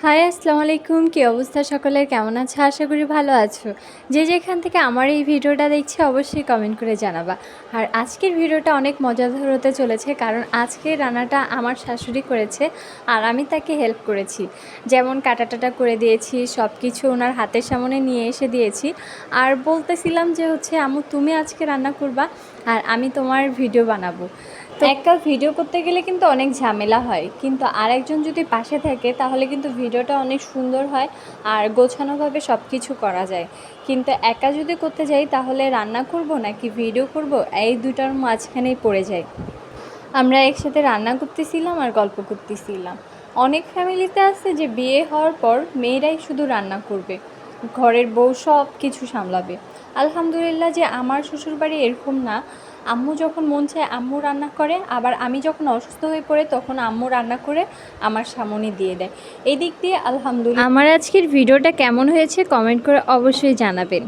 High, আসসালামু আলাইকুম। কী অবস্থা সকলের? কেমন আছো? আশা করি ভালো আছো। যে যেখান থেকে আমার এই ভিডিওটা দেখছি অবশ্যই কমেন্ট করে জানাবা। আর আজকের ভিডিওটা অনেক মজাদার হতে চলেছে, কারণ আজকের রান্নাটা আমার শাশুড়ি করেছে আর আমি তাকে হেল্প করেছি। যেমন কাটাটাটা করে দিয়েছি, সব কিছু ওনার হাতের সামনে নিয়ে এসে দিয়েছি। আর বলতেছিলাম যে আম্মু তুমি আজকে রান্না করবা আর আমি তোমার ভিডিও বানাবো। তো একা ভিডিও করতে গেলে কিন্তু অনেক ঝামেলা হয়, কিন্তু আরেকজন যদি পাশে থাকে তাহলে কিন্তু ভিডিওটা অনেক সুন্দর হয় আর গোছানোভাবে সব কিছু করা যায়। কিন্তু একা যদি করতে যাই তাহলে রান্না করব নাকি ভিডিও করব, এই দুটার মাঝখানেই পড়ে যায়। আমরা একসাথে রান্না করতেছিলাম আর গল্প করতেছিলাম। অনেক ফ্যামিলিতে আছে যে বিয়ে হওয়ার পর মেয়েরাই শুধু রান্না করবে, ঘরের বউ সব কিছু সামলাবে। আলহামদুলিল্লাহ যে আমার শ্বশুরবাড়ি এরকম না। আম্মু যখন মন চায় আম্মু রান্না করে, আবার আমি যখন অসুস্থ হয়ে পড়ে তখন আম্মু রান্না করে আমার সামনে দিয়ে দেয়। এই দিক দিয়ে আলহামদুলিল্লাহ। আমার আজকের ভিডিওটা কেমন হয়েছে কমেন্ট করে অবশ্যই জানাবেন।